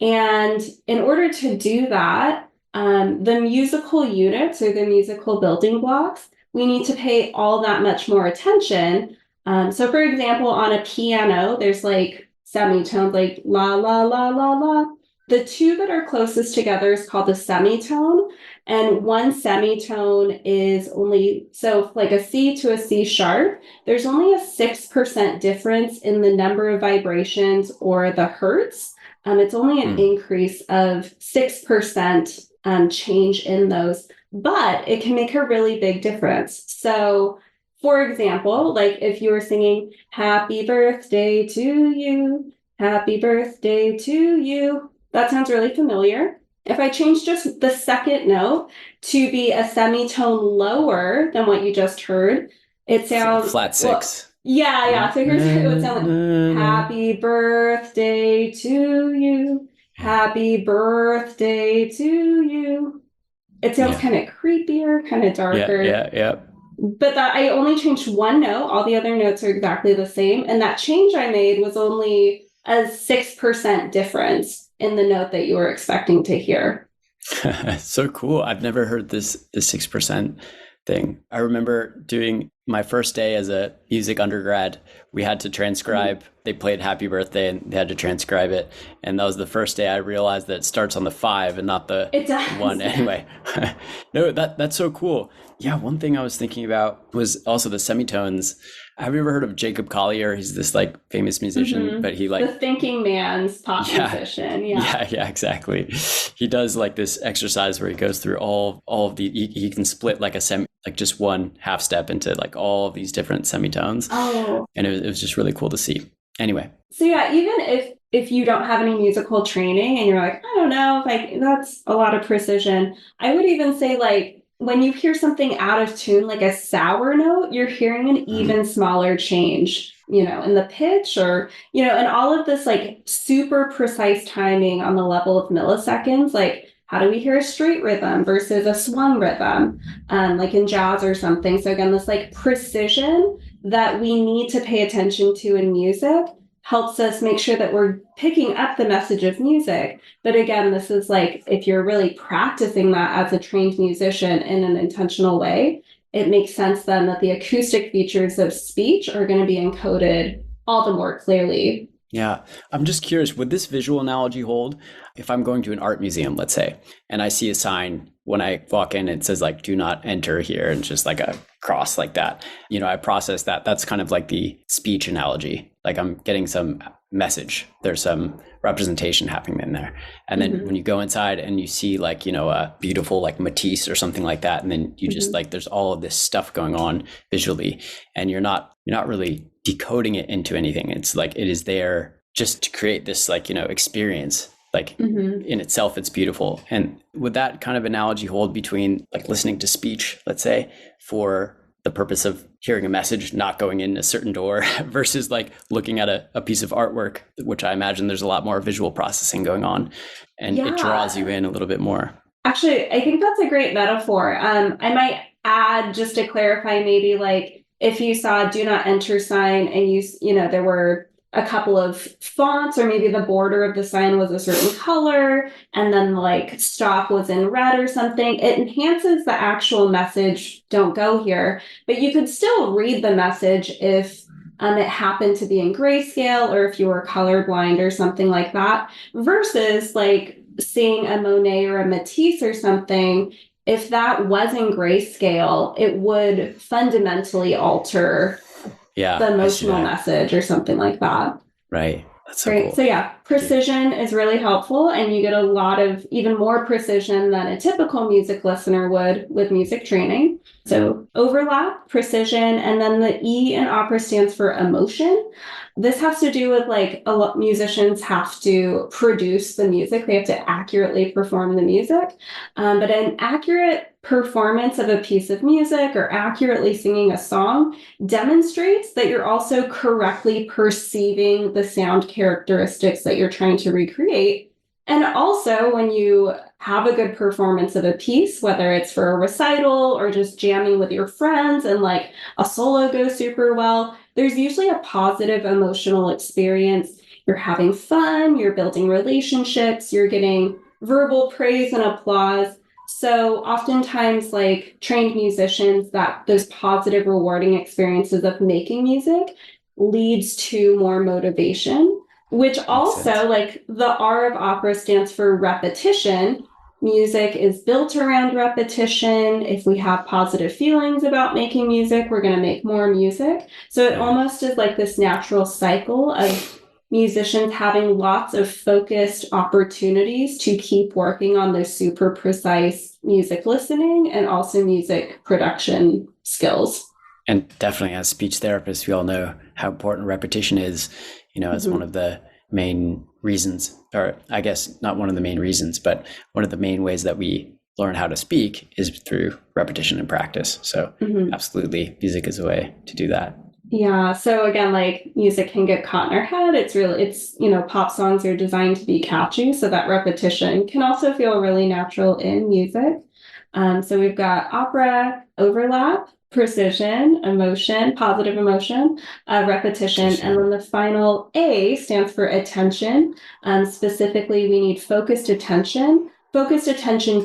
And in order to do that, the musical units or the musical building blocks, we need to pay all that much more attention. So for example, on a piano, there's like semitones like la, la, la, la, la. The two that are closest together is called a semitone, and one semitone is only, so like a C to a C sharp, there's only a 6% difference in the number of vibrations or the hertz. It's only an increase of 6% change in those, but it can make a really big difference. So, for example, like if you were singing "Happy Birthday to You, Happy Birthday to You," that sounds really familiar. If I change just the second note to be a semitone lower than what you just heard, it sounds flat six. Yeah. So here's it would sound like "Happy birthday to you, happy birthday to you." It sounds kind of creepier, kind of darker. Yeah. But that I only changed one note. All the other notes are exactly the same. And that change I made was only a 6% difference in the note that you were expecting to hear. So cool. I've never heard the 6% thing. I remember doing my first day as a music undergrad. We had to transcribe. They played Happy Birthday and they had to transcribe it. And that was the first day I realized that it starts on the 5 and not the 1. Anyway, no, that's so cool. Yeah, one thing I was thinking about was also the semitones. Have you ever heard of Jacob Collier? He's this like famous musician, but he like the thinking man's pop musician. Yeah, exactly. He does like this exercise where he goes through all of the he can split like like just one half step into like all of these different semitones. Oh. And it was just really cool to see. Anyway. So yeah, even if you don't have any musical training and you're like, I don't know, like that's a lot of precision. I would even say like when you hear something out of tune, like a sour note, you're hearing an even smaller change, in the pitch or, and all of this like super precise timing on the level of milliseconds. Like, how do we hear a straight rhythm versus a swung rhythm, like in jazz or something? So again, this like precision that we need to pay attention to in music helps us make sure that we're picking up the message of music. But again, this is like, if you're really practicing that as a trained musician in an intentional way, it makes sense then that the acoustic features of speech are going to be encoded all the more clearly. Yeah. I'm just curious, would this visual analogy hold if I'm going to an art museum, let's say, and I see a sign when I walk in, it says like, do not enter here, and just like a cross like that. I process that. That's kind of like the speech analogy. Like I'm getting some message. There's some representation happening in there. And then when you go inside and you see like, a beautiful like Matisse or something like that, and then you just like, there's all of this stuff going on visually, and you're not really decoding it into anything. It's like, it is there just to create this like, experience. Like in itself, it's beautiful. And would that kind of analogy hold between like listening to speech, let's say, for the purpose of hearing a message, not going in a certain door, versus like looking at a piece of artwork, which I imagine there's a lot more visual processing going on, and it draws you in a little bit more. Actually, I think that's a great metaphor. I might add, just to clarify, maybe like if you saw a do not enter sign and there were a couple of fonts, or maybe the border of the sign was a certain color, and then like stop was in red or something, it enhances the actual message, don't go here. But you could still read the message if it happened to be in grayscale, or if you were colorblind or something like that, versus like seeing a Monet or a Matisse or something. If that was in grayscale, it would fundamentally alter the emotional message or something like that. Right. That's so Great. cool. So yeah, precision is really helpful, and you get a lot of even more precision than a typical music listener would with music training. So overlap, precision, and then the E in opera stands for emotion. This has to do with like a lot musicians have to produce the music. They have to accurately perform the music. But an accurate performance of a piece of music or accurately singing a song demonstrates that you're also correctly perceiving the sound characteristics that you're trying to recreate. And also, when you have a good performance of a piece, whether it's for a recital or just jamming with your friends and like a solo goes super well, there's usually a positive emotional experience. You're having fun, you're building relationships, you're getting verbal praise and applause. So oftentimes, like trained musicians, that those positive, rewarding experiences of making music leads to more motivation. which Makes sense. also, like, the R of opera stands for repetition. Music is built around repetition. If we have positive feelings about making music, we're going to make more music. So it Yeah. almost is like this natural cycle of musicians having lots of focused opportunities to keep working on those super precise music listening and also music production skills. And definitely as speech therapists, we all know how important repetition is, as one of the main reasons, or I guess not one of the main reasons, but one of the main ways that we learn how to speak is through repetition and practice. So absolutely, music is a way to do that. Yeah. So again, like, music can get caught in our head. It's, pop songs are designed to be catchy. So that repetition can also feel really natural in music. So we've got opera, overlap, precision, emotion, positive emotion, repetition. And then the final A stands for attention. Specifically, we need focused attention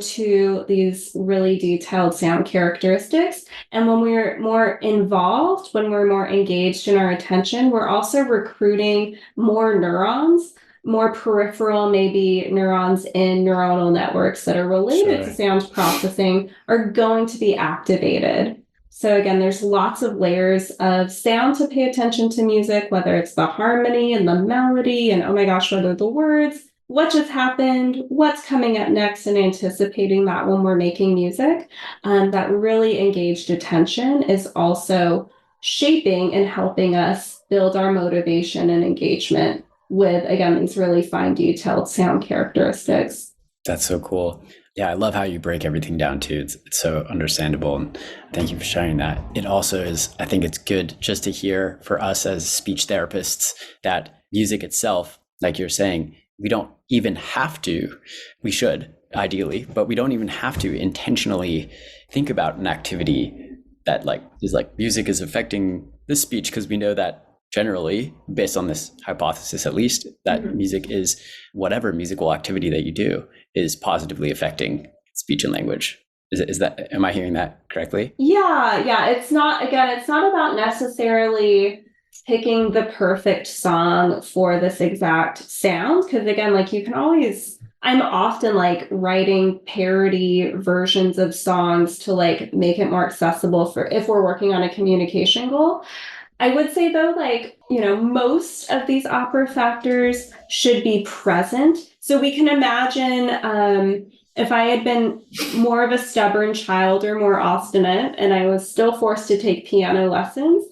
to these really detailed sound characteristics. And when we're more involved, when we're more engaged in our attention, we're also recruiting more neurons, more peripheral, maybe neurons in neuronal networks that are related to sound processing are going to be activated. So again, there's lots of layers of sound to pay attention to music, whether it's the harmony and the melody and, oh my gosh, what are the words? What just happened, what's coming up next, and anticipating that when we're making music. That really engaged attention is also shaping and helping us build our motivation and engagement with, again, these really fine detailed sound characteristics. That's so cool. Yeah, I love how you break everything down too. It's so understandable. And thank you for sharing that. It also is, I think it's good just to hear for us as speech therapists that music itself, like you're saying, we don't even have to, we should ideally, but we don't even have to intentionally think about an activity that is like music is affecting this speech, because we know that generally, based on this hypothesis at least, that music is, whatever musical activity that you do is positively affecting speech and language. Is that, am I hearing that correctly? Yeah. It's not about necessarily picking the perfect song for this exact sound. Because again, like, you can always, I'm often like writing parody versions of songs to like make it more accessible for if we're working on a communication goal. I would say though, like, most of these opera factors should be present. So we can imagine if I had been more of a stubborn child or more obstinate and I was still forced to take piano lessons,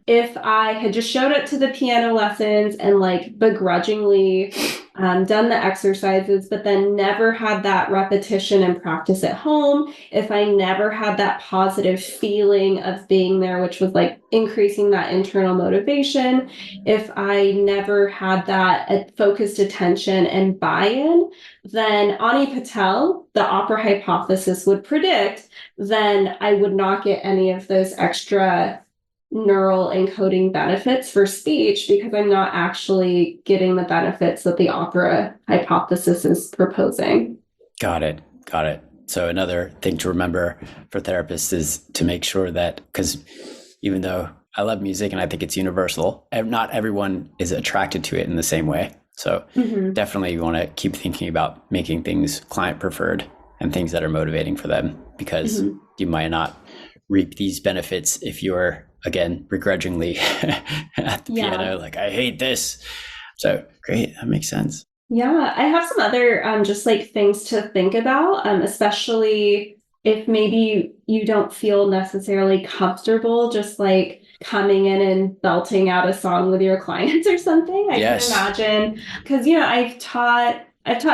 if I had just showed up to the piano lessons and like begrudgingly done the exercises, but then never had that repetition and practice at home, if I never had that positive feeling of being there, which was like increasing that internal motivation, if I never had that focused attention and buy-in, then Ani Patel, the opera hypothesis would predict, then I would not get any of those extra neural encoding benefits for speech because I'm not actually getting the benefits that the opera hypothesis is proposing. Got it. So another thing to remember for therapists is to make sure that, because even though I love music and I think it's universal, not everyone is attracted to it in the same way. So definitely you want to keep thinking about making things client preferred and things that are motivating for them, because you might not reap these benefits if you're, again, begrudgingly at the piano, like, I hate this. So great. That makes sense. Yeah, I have some other just like things to think about, especially if maybe you don't feel necessarily comfortable just like coming in and belting out a song with your clients or something. I can imagine, because I've taught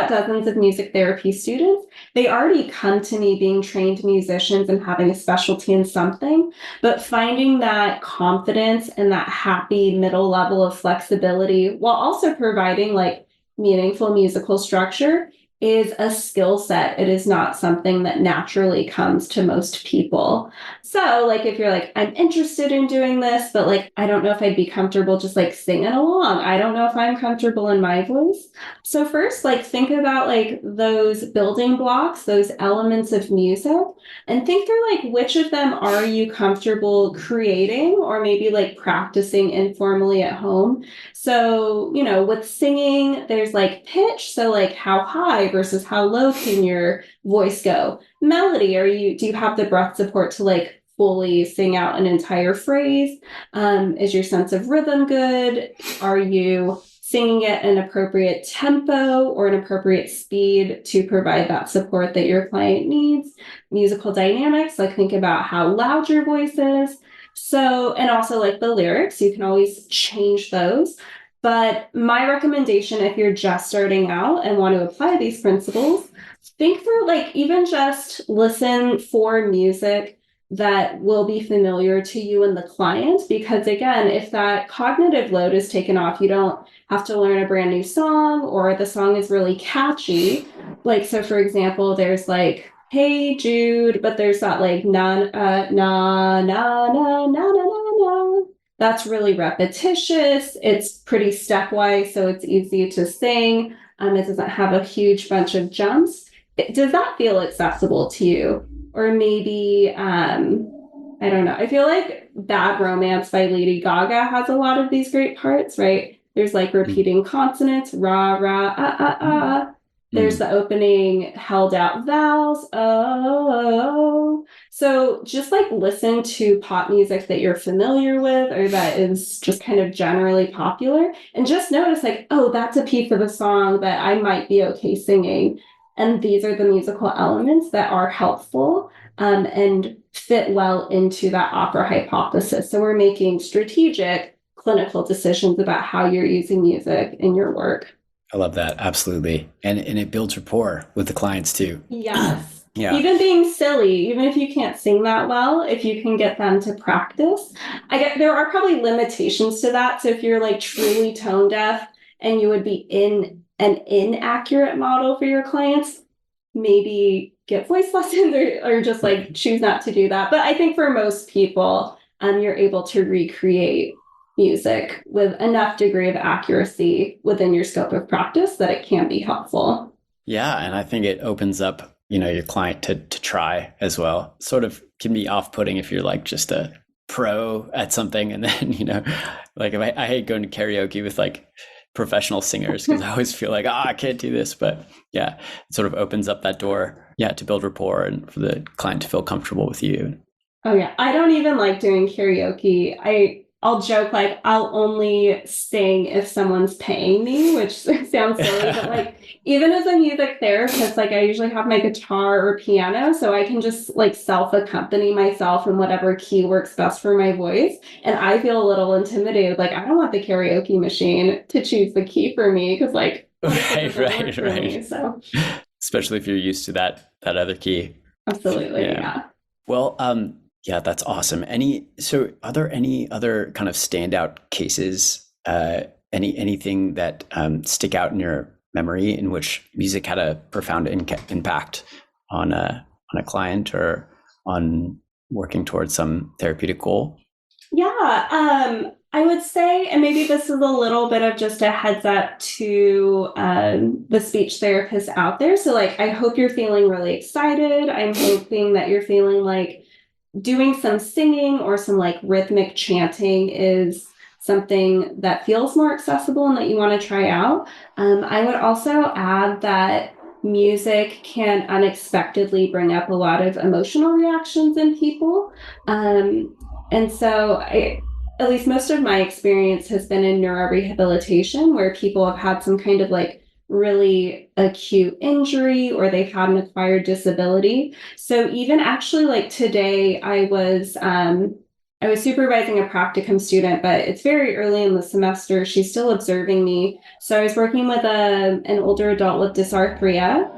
dozens of music therapy students. They already come to me being trained musicians and having a specialty in something, but finding that confidence and that happy middle level of flexibility while also providing like meaningful musical structure is a skill set. It is not something that naturally comes to most people. So, like, if you're like, I'm interested in doing this, but like, I don't know if I'd be comfortable just like singing along. I don't know if I'm comfortable in my voice. So, first, like, think about like those building blocks, those elements of music, and think through like which of them are you comfortable creating or maybe like practicing informally at home. So, with singing, there's like pitch. So, like, how high versus how low can your voice go? Melody, do you have the breath support to like fully sing out an entire phrase? Is your sense of rhythm good? Are you singing at an appropriate tempo or an appropriate speed to provide that support that your client needs? Musical dynamics, like think about how loud your voice is. So, and also like the lyrics, you can always change those. But my recommendation, if you're just starting out and want to apply these principles, think through like even just listen for music that will be familiar to you and the client. Because again, if that cognitive load is taken off, you don't have to learn a brand new song or the song is really catchy. Like, so for example, there's like, Hey Jude, but there's that like na na na na na na na. That's really repetitious. It's pretty stepwise, so it's easy to sing. It doesn't have a huge bunch of jumps. Does that feel accessible to you? Or maybe, I don't know. I feel like Bad Romance by Lady Gaga has a lot of these great parts, right? There's like repeating consonants, rah, rah, ah, ah, ah. There's the opening held out vowels, oh. So just like listen to pop music that you're familiar with or that is just kind of generally popular and just notice like, oh, that's a piece of a song that I might be okay singing. And these are the musical elements that are helpful and fit well into that opera hypothesis. So we're making strategic clinical decisions about how you're using music in your work. I love that. Absolutely. And it builds rapport with the clients too. Yes. Yeah. Even being silly, even if you can't sing that well, if you can get them to practice, there are probably limitations to that. So if you're like truly tone deaf and you would be in an inaccurate model for your clients, maybe get voice lessons or just like choose not to do that. But I think for most people, you're able to recreate music with enough degree of accuracy within your scope of practice that it can be helpful. Yeah. And I think it opens up, your client to try as well. Sort of can be off-putting if you're like just a pro at something. And then, like if I hate going to karaoke with like professional singers because I always feel like, I can't do this. But yeah, it sort of opens up that door, to build rapport and for the client to feel comfortable with you. Oh yeah. I don't even like doing karaoke. I'll joke like I'll only sing if someone's paying me, which sounds silly, but like even as a music therapist, like I usually have my guitar or piano, so I can just like self-accompany myself in whatever key works best for my voice. And I feel a little intimidated. Like I don't want the karaoke machine to choose the key for me because like right. So especially if you're used to that other key. Absolutely, yeah. Well, yeah, that's awesome. Are there any other kind of standout cases, anything that stick out in your memory in which music had a profound impact on a client or on working towards some therapeutic goal? Yeah, I would say, and maybe this is a little bit of just a heads up to the speech therapists out there. So like, I hope you're feeling really excited. I'm hoping that you're feeling like doing some singing or some like rhythmic chanting is something that feels more accessible and that you want to try out. I would also add that music can unexpectedly bring up a lot of emotional reactions in people. And so at least most of my experience has been in neurorehabilitation where people have had some kind of like really acute injury or they've had an acquired disability. So even actually like today I was supervising a practicum student, but it's very early in the semester. She's still observing me. So I was working with an older adult with dysarthria.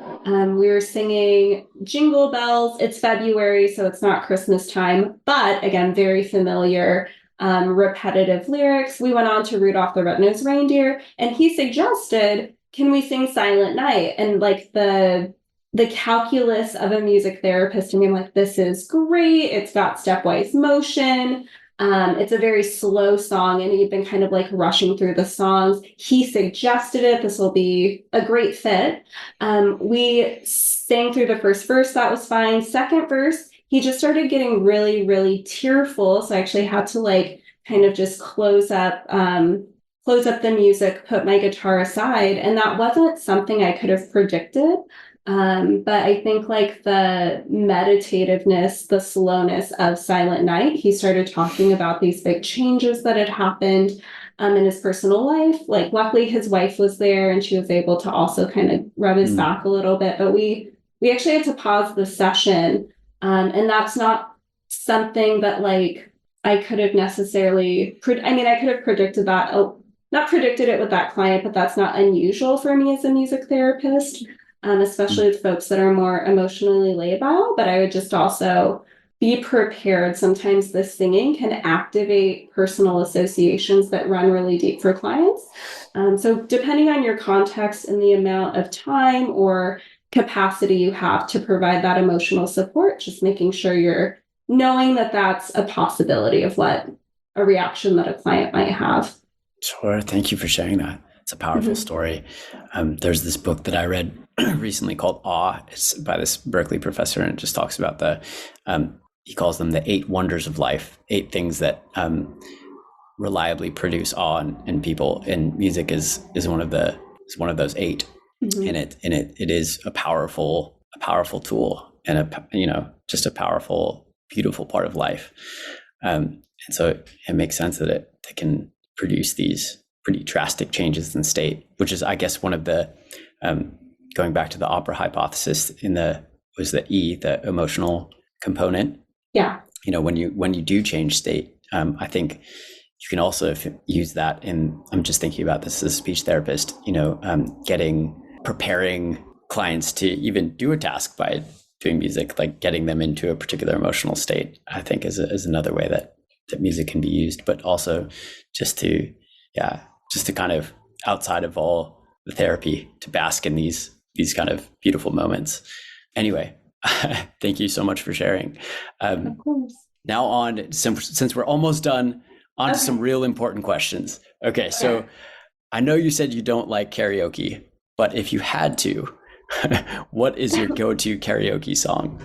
We were singing Jingle Bells. It's February, so it's not Christmas time, but again, very familiar, repetitive lyrics. We went on to Rudolph the Red-Nosed Reindeer, and he suggested can we sing Silent Night? And like the calculus of a music therapist, to me, I'm like, this is great. It's got stepwise motion. It's a very slow song, and he'd been kind of like rushing through the songs. He suggested it. This will be a great fit. We sang through the first verse. That was fine. Second verse, he just started getting really, really tearful. So I actually had to like kind of just close up the music, put my guitar aside. And that wasn't something I could have predicted. But I think like the meditativeness, the slowness of Silent Night, he started talking about these big changes that had happened in his personal life. Like luckily his wife was there and she was able to also kind of rub his back a little bit. But we actually had to pause the session. And that's not something that like I could have necessarily, I could have predicted that, not predicted it with that client, but that's not unusual for me as a music therapist. Especially with folks that are more emotionally labile, but I would just also be prepared. Sometimes the singing can activate personal associations that run really deep for clients. So depending on your context and the amount of time or capacity you have to provide that emotional support, just making sure you're knowing that that's a possibility of what a reaction that a client might have. Sure. Thank you for sharing that. It's a powerful story. There's this book that I read recently called Awe. It's by this Berkeley professor, and it just talks about he calls them the 8 wonders of life, 8 things that reliably produce awe in people. And music is one of those 8. And it is a powerful tool, and just a powerful, beautiful part of life. And so it makes sense that it can produce these pretty drastic changes in state, which is, I guess, one of the going back to the opera hypothesis the emotional component. Yeah. When you do change state, I think you can also use that I'm just thinking about this as a speech therapist, preparing clients to even do a task by doing music, like getting them into a particular emotional state, I think is another way that music can be used, but also just to kind of, outside of all the therapy, to bask in these kind of beautiful moments. Anyway, thank you so much for sharing. Of course. Now on, since we're almost done, on to some real important questions. Okay, so I know you said you don't like karaoke, but if you had to, what is your go-to karaoke song?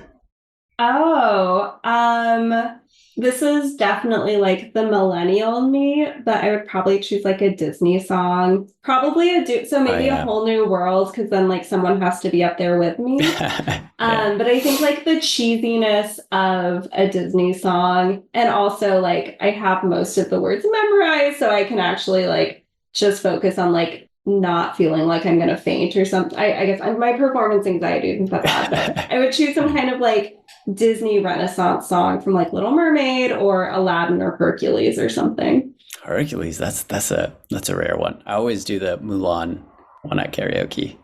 This is definitely like the millennial me, but I would probably choose like a Disney song, probably A Whole New World, because then like someone has to be up there with me. But I think like the cheesiness of a Disney song, and also like I have most of the words memorized, so I can actually like just focus on like not feeling like I'm gonna faint or something. I guess my performance anxiety isn't that bad, but I would choose some kind of like Disney Renaissance song from like Little Mermaid or Aladdin or Hercules or something. Hercules, that's a rare one. I always do the Mulan one at karaoke.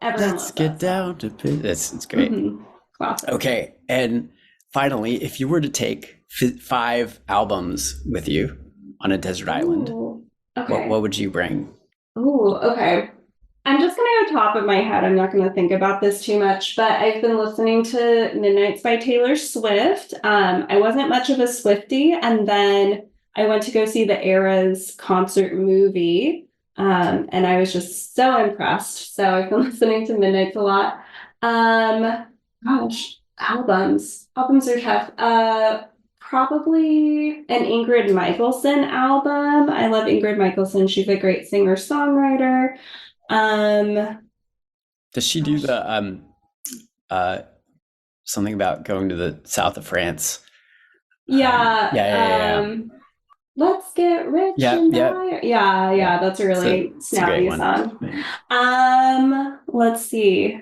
Let's get down to business. It's great. Classic. Okay, and finally, if you were to take 5 albums with you on a desert island, what would you bring? Ooh, okay. I'm just going to go top of my head. I'm not going to think about this too much, but I've been listening to Midnights by Taylor Swift. I wasn't much of a Swiftie, and then I went to go see the Eras concert movie, and I was just so impressed. So I've been listening to Midnights a lot. Albums are tough. Probably an Ingrid Michaelson album. I love Ingrid Michaelson. She's a great singer-songwriter. Does she do the something about going to the south of France? Yeah. Let's get rich and die. Yeah, that's a really snappy song. Let's see.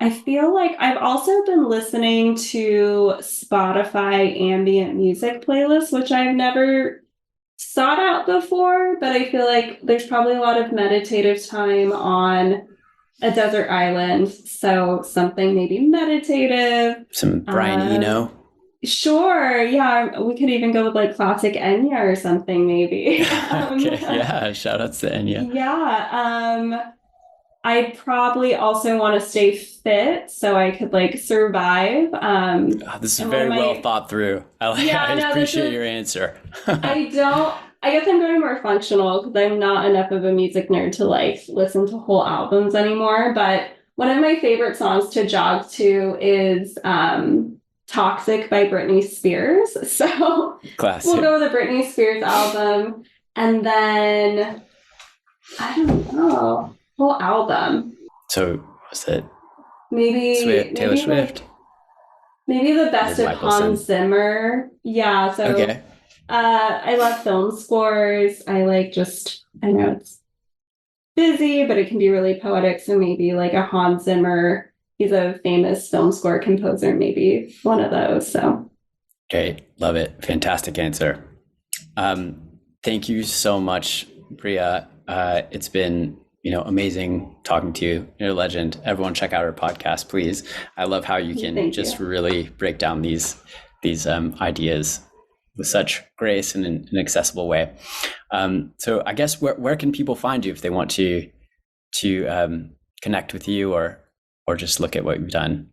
I feel like I've also been listening to Spotify ambient music playlists, which I've never sought out before, but I feel like there's probably a lot of meditative time on a desert island. So something maybe meditative. Some Brian Eno. Sure. Yeah, we could even go with like classic Enya or something, maybe. Okay, yeah, shout outs to Enya. Yeah. I probably also want to stay fit so I could like survive. This is And very well thought through. yeah, I no, this appreciate is, your answer. I guess I'm going more functional because I'm not enough of a music nerd to like listen to whole albums anymore. But one of my favorite songs to jog to is Toxic by Britney Spears. So Classic. we'll go with a Britney Spears album. And then, I don't know, whole album. So was it Maybe Taylor Swift? Maybe the best Maybe of Hans Zimmer. Yeah, so Okay. I love film scores. I like I know it's busy, but it can be really poetic. So maybe like a Hans Zimmer, he's a famous film score composer, maybe one of those. So Great. Love it. Fantastic answer. Thank you so much, Brea. It's been, amazing talking to you. You're a legend. Everyone check out our podcast, please. I love how you can really break down these ideas with such grace and in an accessible way. So I guess where can people find you if they want to connect with you or just look at what you've done?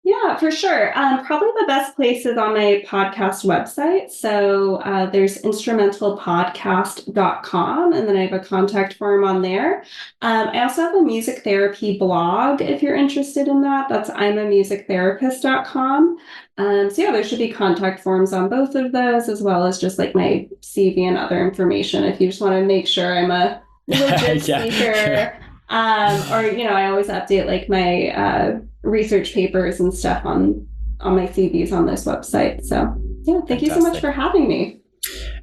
Yeah, for sure. Probably the best place is on my podcast website. So there's instrumentalpodcast.com, and then I have a contact form on there. I also have a music therapy blog if you're interested in that. That's imamusictherapist.com. So yeah, there should be contact forms on both of those, as well as just like my CV and other information if you just want to make sure I'm a legit speaker. I always update like my research papers and stuff on my CVs on this website. So yeah, thank you so much for having me.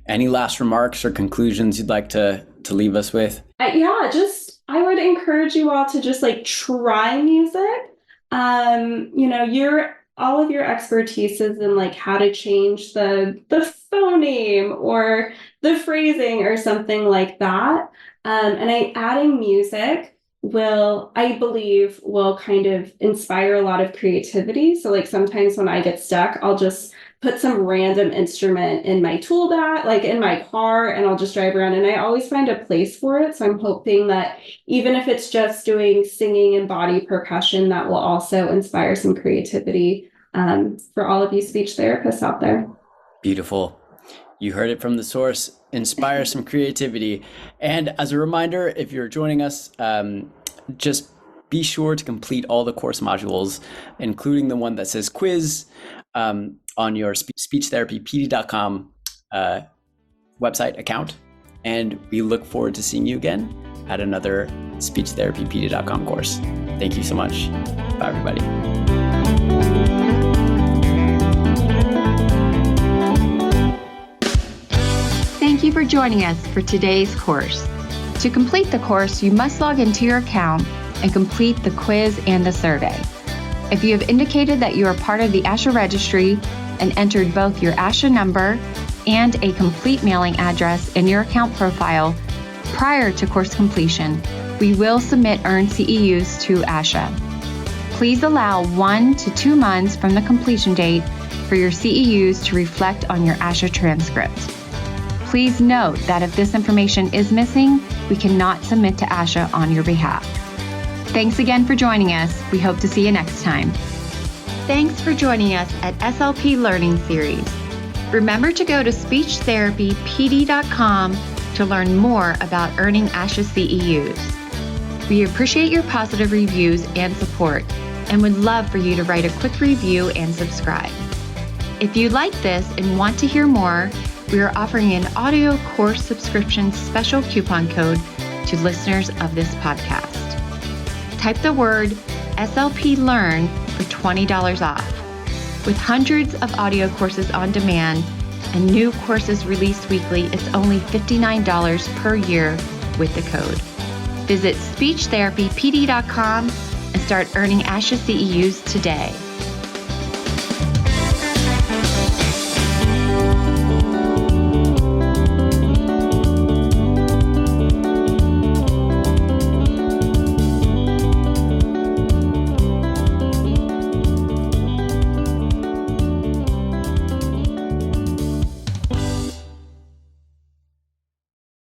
Any last remarks or conclusions you'd like to leave us with? I would encourage you all to just like try music. All of your expertise is in like how to change the phoneme or the phrasing or something like that. And adding music I believe will kind of inspire a lot of creativity. So like sometimes when I get stuck, I'll just put some random instrument in my tool bag, like in my car, and I'll just drive around, and I always find a place for it. So I'm hoping that even if it's just doing singing and body percussion, that will also inspire some creativity for all of you speech therapists out there. Beautiful. You heard it from the source. Inspire some creativity. And as a reminder, if you're joining us, just be sure to complete all the course modules, including the one that says quiz, on your speechtherapypd.com website account. And we look forward to seeing you again at another speechtherapypd.com course. Thank you so much. Bye, everybody. Thank you for joining us for today's course. To complete the course, you must log into your account and complete the quiz and the survey. If you have indicated that you are part of the ASHA registry and entered both your ASHA number and a complete mailing address in your account profile prior to course completion, we will submit earned CEUs to ASHA. Please allow 1 to 2 months from the completion date for your CEUs to reflect on your ASHA transcript. Please note that if this information is missing, we cannot submit to ASHA on your behalf. Thanks again for joining us. We hope to see you next time. Thanks for joining us at SLP Learning Series. Remember to go to speechtherapypd.com to learn more about earning ASHA CEUs. We appreciate your positive reviews and support and would love for you to write a quick review and subscribe. If you like this and want to hear more, we are offering an audio course subscription special coupon code to listeners of this podcast. Type the word SLP Learn for $20 off. With hundreds of audio courses on demand and new courses released weekly, it's only $59 per year with the code. Visit speechtherapypd.com and start earning ASHA CEUs today.